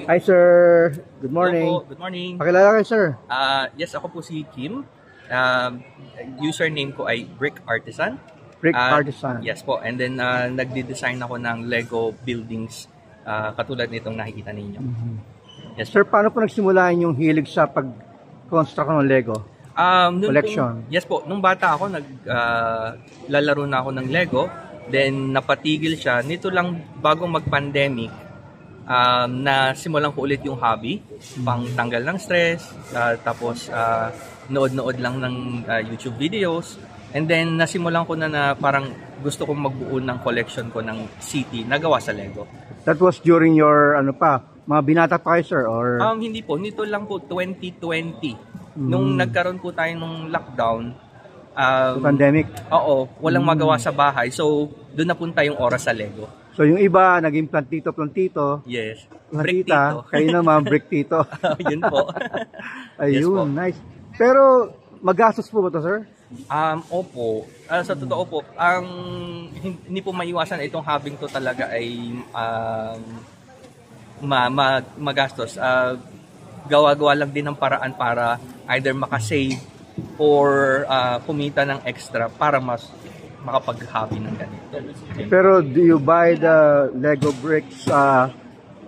Hi sir, good morning. Hello po. Good morning. Pakilala kayo sir. Yes, ako po si Kim. Username ko ay Brick Artisan. Brick Artisan. Yes po. And then nagde-design ako ng Lego buildings katulad nitong nakikita ninyo. Yes, Sir, paano po nagsimula yung hilig sa pag-construct ng Lego? Collection. Yes po. Nung bata ako, lalaro na ako ng Lego. Then napatigil siya. Nito lang bagong mag-pandemic, na simulan ko ulit yung hobby, pang tanggal ng stress, tapos nood-nood lang ng YouTube videos, and then nasimulan ko na parang gusto kong magbuo ng collection ko ng city na gawa sa Lego. That was during your, mga binata pa kayo sir? Or? Hindi po, nito lang po 2020. Nung nagkaroon po tayo ng lockdown, pandemic? Oo, walang magawa sa bahay, so doon napunta yung oras sa Lego. So yung iba, naging plantito. Yes. Plantita, kayo naman, brick tito. Yun po. Ayun, Yes po. nice. Pero, magastos po ba ito, sir? Opo. Sa totoo po, hindi po maiwasan itong hobbying to talaga ay magastos. Gawa-gawa lang din ng paraan para either makasave or kumita ng extra para makapag-hobby ng ganito. Okay. Pero do you buy the Lego bricks,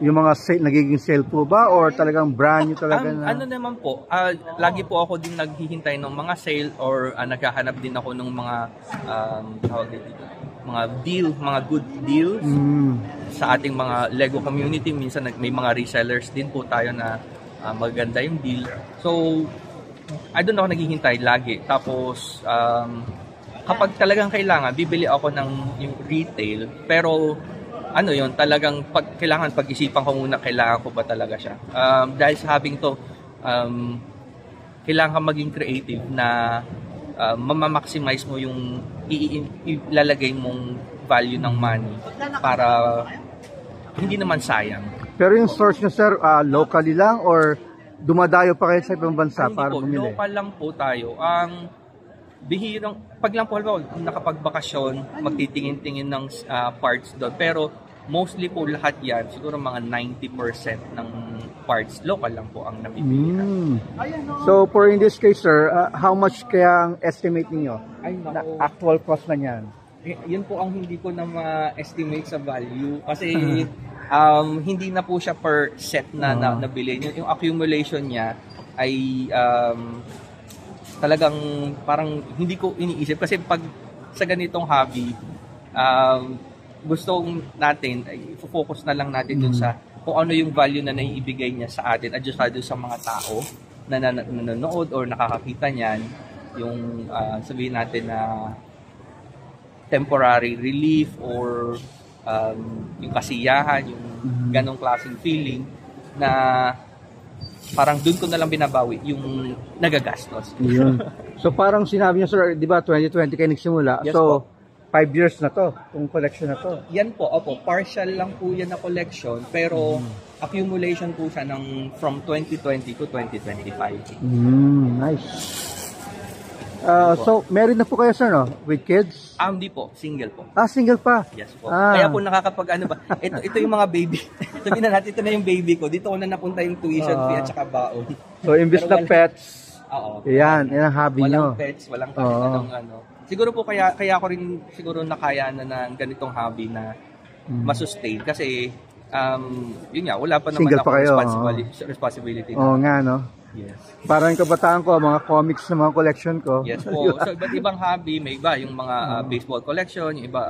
yung mga nagiging sale po ba? Or talagang brand new talaga na? Ano naman po, lagi po ako din naghihintay ng mga sale or naghahanap din ako ng mga mga deal, mga good deals sa ating mga Lego community. Minsan may mga resellers din po tayo na maganda yung deal. So, I don't know, naghihintay lagi. Tapos, kapag talagang kailangan, bibili ako ng yung retail. Pero, talagang kailangan pag-isipan ko muna, kailangan ko ba talaga siya. Dahil sa having to, kailangan ka maging creative na mamamaximize mo yung ilalagay mong value ng money para hindi naman sayang. Pero yung source nyo sir, locally lang or dumadayo pa kayo sa ibang bansa para bumili? Local lang po tayo. Pag lang po nakapagbakasyon, magtitingin-tingin ng parts doon. Pero mostly po lahat yan, siguro mga 90% ng parts, local lang po ang nabibili. So for in this case sir, how much kaya ang estimate niyo na actual cost na niyan? Yun po ang hindi ko na ma-estimate sa value. Kasi hindi na po siya per set na nabili. Yung accumulation niya ay talagang parang hindi ko iniisip kasi pag sa ganitong hobby, gusto natin ay focus na lang natin dun sa kung ano yung value na naiibigay niya sa atin at just sa mga tao na nanonood or nakakakita niyan, yung sabihin natin na temporary relief or yung kasiyahan, yung ganong klaseng feeling na parang doon ko na lang binabawi yung nagagastos. Yun. So parang sinabi niya sir, di ba 2020 kayo nagsimula? Yes, so 5 years na to, kung collection na to. Yan po, opo, partial lang po yan na collection, pero accumulation po siya from 2020 to 2025. Nice. So meron na po kayo sir, no? With kids? Hindi po, single po. Single pa? Yes po. Kaya po ito yung mga baby. Sabihin na natin, ito na yung baby ko. Dito ko na napunta yung tuition fee at saka baon. So imbis na pets, yan ang hobby nyo. Walang pets, walang anong Siguro po kaya ko rin siguro nakaya na ng ganitong hobby na masustain kasi yun nga, wala pa naman ako responsibility. Oo nga, no? Yes. Parang yung kabataan ko, mga comics na mga collection ko. Yes po. So, iba't ibang hobby. May iba, yung mga baseball collection, yung iba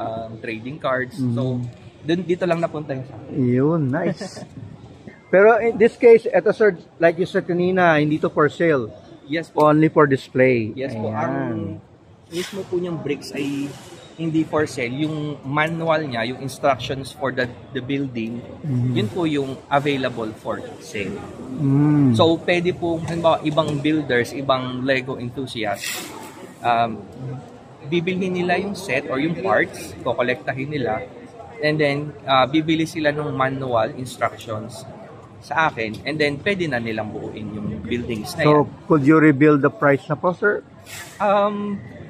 trading cards. So, dito lang napunta yung sa akin. Yun, nice. Pero in this case, ito sir, like you said kanina, hindi to for sale. Yes po. Only for display. Yes po. Ang mismo po niyang bricks ay hindi for sale. Yung manual niya, yung instructions for the building, yun po yung available for sale. So, pwede po, halimbawa, ibang builders, ibang Lego enthusiasts, bibilhin nila yung set or yung parts, kokolektahin nila, and then, bibili sila ng manual instructions sa akin, and then, pwede na nilang buuin yung buildings na yan. So, could you rebuild the price na po, sir?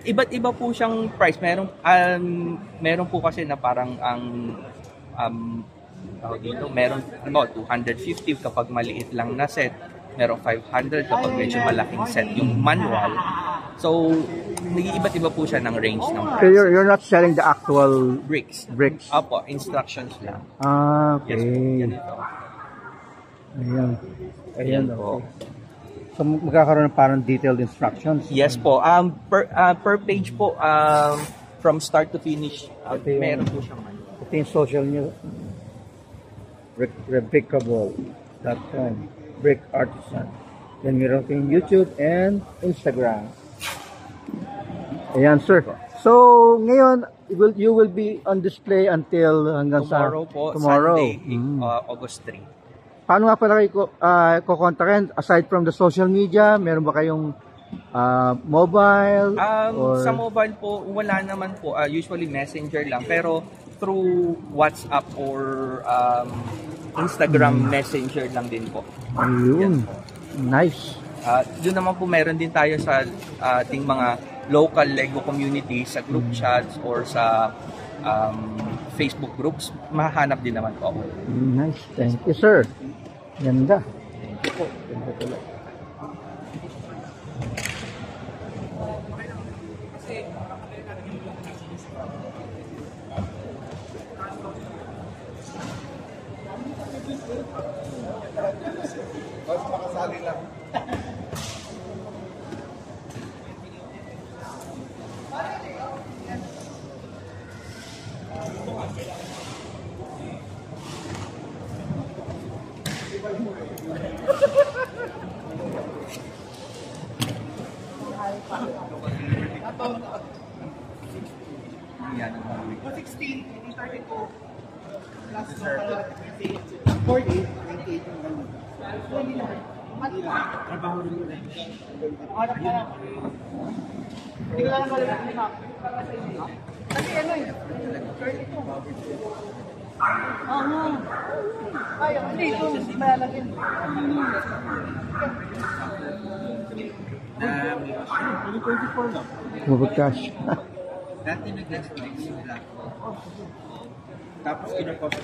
Iba't iba po siyang price. Meron po kasi na parang ang tawag dito, meron 250 kapag maliit lang na set, meron 500 kapag medyo malaking set yung manual. So, nag-iiba't iba po siya ng range ng So you're not selling the actual bricks. bricks? Instructions lang. Okay. Yes po, ganito. Ayan. Ayan po. So magkakaroon ng parang detailed instructions? Yes po. Per page po, from start to finish, meron po siyang manual. Ito yung social news. Rebrickable.com, Brick Artisan. Then meron kayong YouTube and Instagram. Ayan, sir. So, ngayon, you will be on display until hanggang Tomorrow po, tomorrow. Sunday, August 3. Paano nga pala kayo kukontakin? Aside from the social media, meron ba kayong mobile? Sa mobile po, wala naman po. Usually messenger lang. Pero through WhatsApp or Instagram Messenger lang din po. Ayun. Nice. Doon naman po meron din tayo sa ating mga local Lego community sa group chats or sa Facebook groups. Mahanap din naman po. Nice. Thank you, sir. Ganda. Thank you po. Ganda pala. Cash. Dati nag-Netflix sila. Tapos kinapost